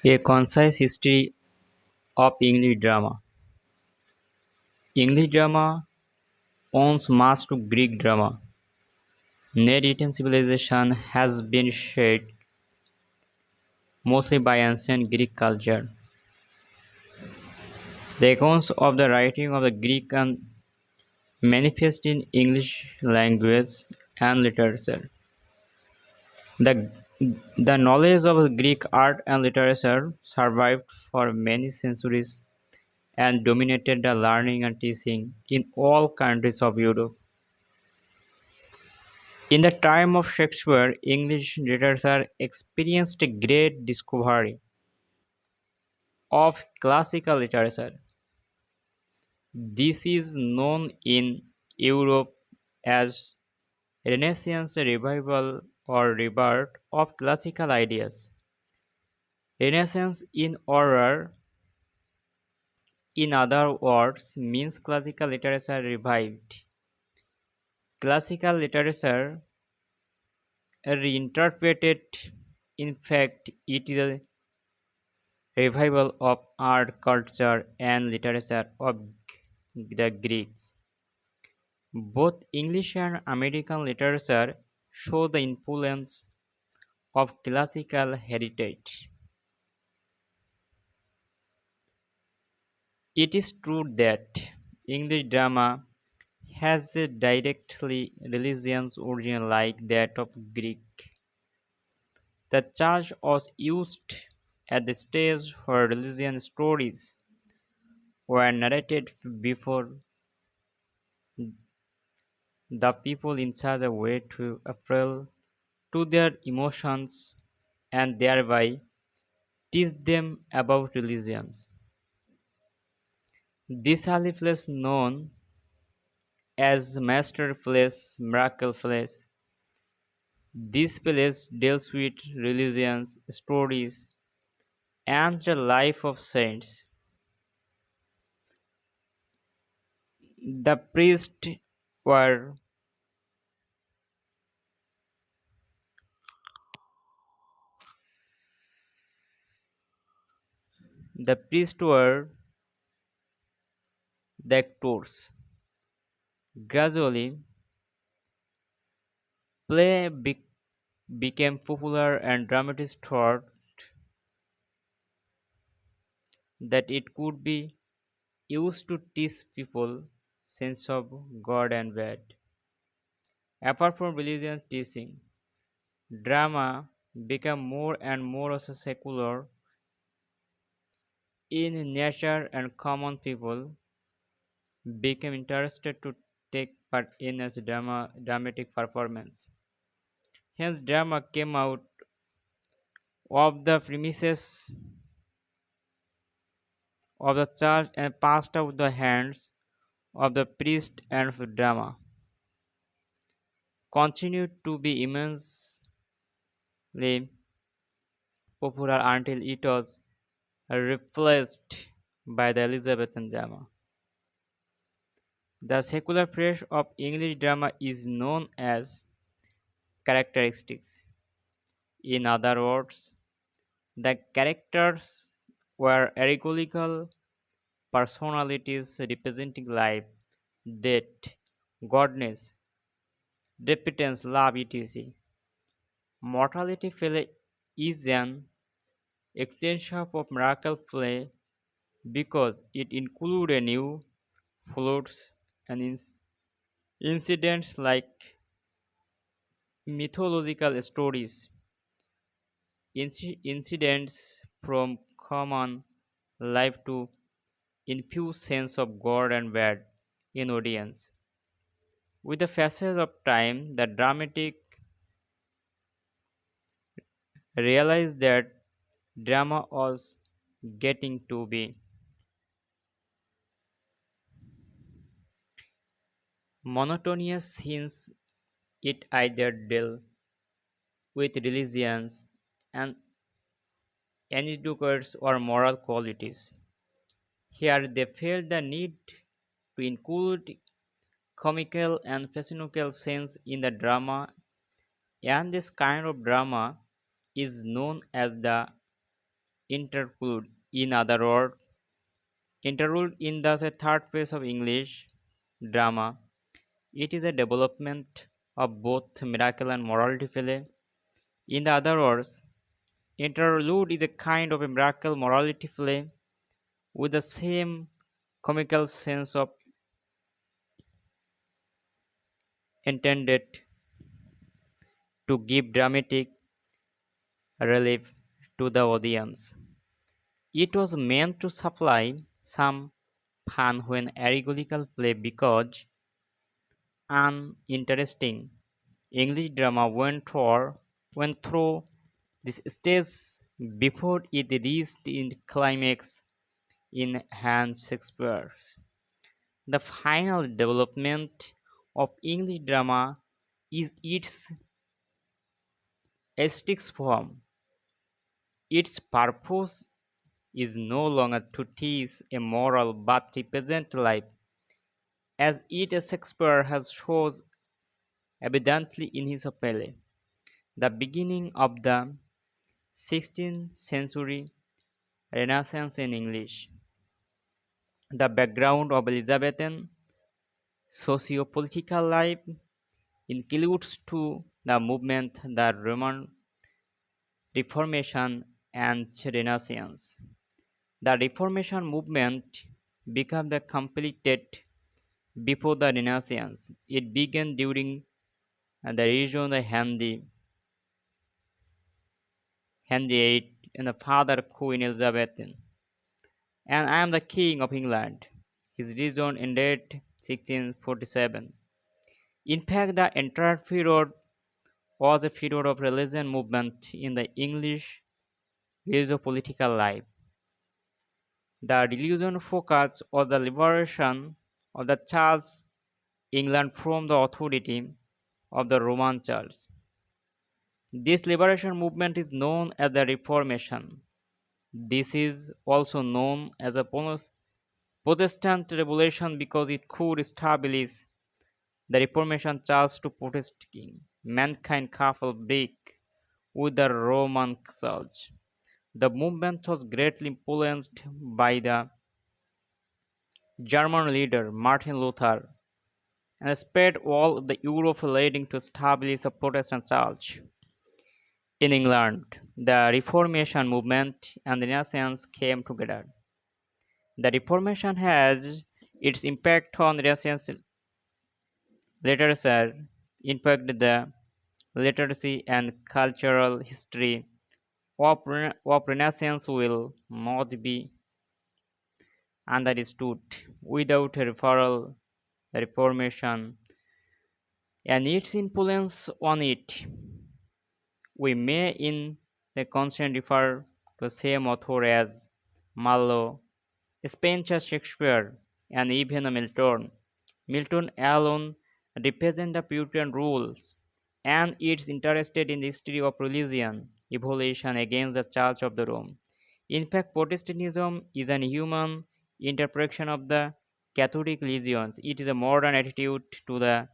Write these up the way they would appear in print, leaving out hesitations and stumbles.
A concise history of English drama. English drama owes much to Greek drama. Narrative civilization has been shaped mostly by ancient Greek culture. The accounts of the writing of the Greek can manifest in English language and literature. The, the knowledge of Greek art and literature survived for many centuries and dominated the learning and teaching in all countries of Europe. In the time of Shakespeare, English literature experienced a great discovery of classical literature. This is known in Europe as Renaissance revival or rebirth of classical ideas. Renaissance in other words, means classical literature revived. Classical literature reinterpreted. In fact, it is a revival of art, culture, and literature of the Greeks. Both English and American literature show the influence of classical heritage. It is true that English drama has a directly religious origin like that of Greek. The church was used as the stage for religion stories were narrated before the people in such a way to appeal to their emotions and thereby teach them about religions. This early place known as Master Place, Miracle Place. This place deals with religions, stories, and the life of saints. The priests were the priests were the actors. Gradually, play became popular and dramatists thought that it could be used to teach people sense of good and bad. Apart from religion teaching, drama became more and more as a secular in nature and common people became interested to take part in as dramatic performance. Hence drama came out of the premises of the church and passed out the hands of the priest and drama continued to be immensely popular until it was replaced by the Elizabethan drama. The secular phase of English drama is known as characteristics. In other words, the characters were allegorical personalities representing life, death, godness, repentance, love, etc. Mortality play is an extension of miracle play because it includes new floods and incidents like mythological stories, incidents from common life to infuse sense of good and bad in audience. With the passage of time, the dramatic realized that drama was getting to be monotonous since it either dealt with religions and anecdotes or moral qualities. Here they felt the need to include comical and fascinating sense in the drama, and this kind of drama is known as the interlude. In other words, interlude in the third phase of English drama. It is a development of both miracle and morality play. In the other words, interlude is a kind of a miracle morality play with the same comical sense of intended to give dramatic relief to the audience. It was meant to supply some fun when allegorical play because uninteresting English drama went through this stage before it reached its climax in Hans Shakespeare's. The final development of English drama is its aesthetic form. Its purpose is no longer to teach a moral but to represent life, as it as Shakespeare has shown evidently in his play. The beginning of the 16th century Renaissance in English. The background of Elizabethan socio-political life includes to the movement the Roman Reformation and Renaissance. The Reformation movement became the completed before the Renaissance. It began during the reign of Henry VIII and the father Queen Elizabeth. And I am the King of England. His reign ended 1647. In fact, the entire period was a period of religion movement in the English political life. The religion focus on the liberation of the Church England from the authority of the Roman Church. This liberation movement is known as the Reformation. This is also known as a Protestant Revolution because it could establish the Reformation Church to protesting mankind couple break with the Roman Church. The movement was greatly influenced by the German leader Martin Luther and spread all of the Europe leading to establish a Protestant church. In England, the Reformation movement and the Renaissance came together. The Reformation has its impact on Renaissance literature, impacted the literacy and cultural history of Renaissance will not be understood without a referral the Reformation and its influence on it. We may in the constant refer to the same author as Marlowe, Spencer, Shakespeare, and even Milton. Milton alone represents the Puritan rules, and is interested in the history of religion, evolution against the Church of the Rome. In fact, Protestantism is an human interpretation of the Catholic religions. It is a modern attitude to the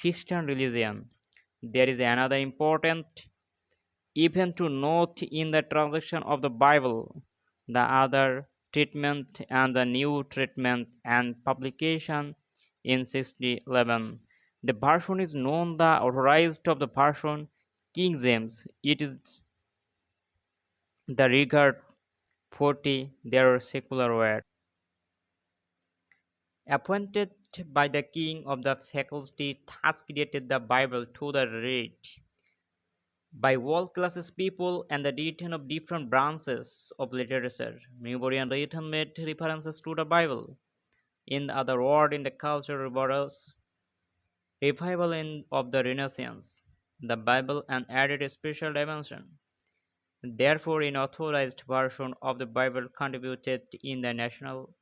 Christian religion. There is another important even to note in the translation of the Bible, the other treatment and the new treatment and publication in 1611. The version is known the authorized of the version King James. It is the regard 40 their secular word. Appointed by the king of the faculty thus created the Bible to the read by all classes people and the written of different branches of literature. Newburian written made references to the Bible. In other words, in the cultural revival of the Renaissance, the Bible and added a special dimension. Therefore, an authorized version of the Bible contributed in the national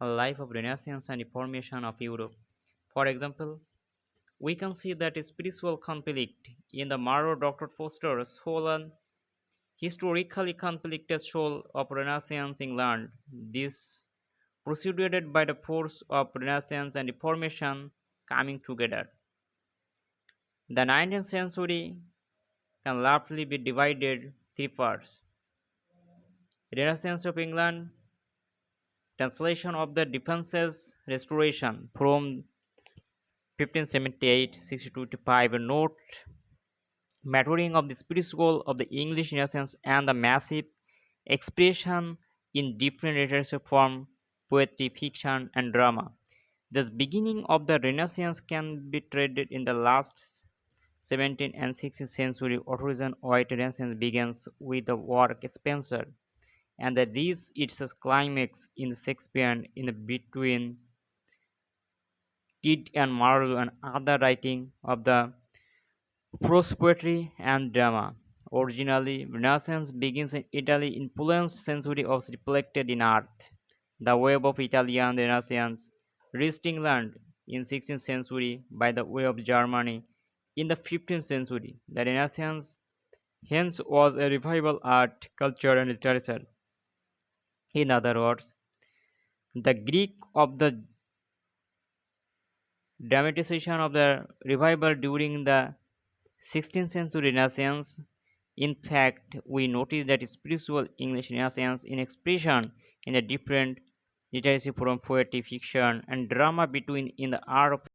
life of Renaissance and Reformation of Europe. For example, we can see that a spiritual conflict in the Maro Dr. Foster's whole and historically conflicted soul of Renaissance England. This proceeded by the force of Renaissance and Reformation coming together. The 19th century can largely be divided three parts. Renaissance of England, translation of the Defences Restoration from 1578-62 to 5, note maturing of the spiritual of the English Renaissance and the massive expression in different literature form, poetry, fiction, and drama. This beginning of the Renaissance can be traded in the last 17th and 16th century. Origin White Renaissance begins with the work Spencer, and that this its climax in Shakespeare in the between Kyd and Marlowe and other writing of the prose poetry and drama. Originally, Renaissance begins in Italy, influenced century of reflected in art. The wave of Italian Renaissance reached England in 16th century by the way of Germany in the 15th century. The Renaissance hence was a revival art, culture and literature. In other words, the Greek of the dramatization of the revival during the 16th century Renaissance. In fact, we notice that spiritual English Renaissance in expression in a different literacy from poetry, fiction, and drama between in the art of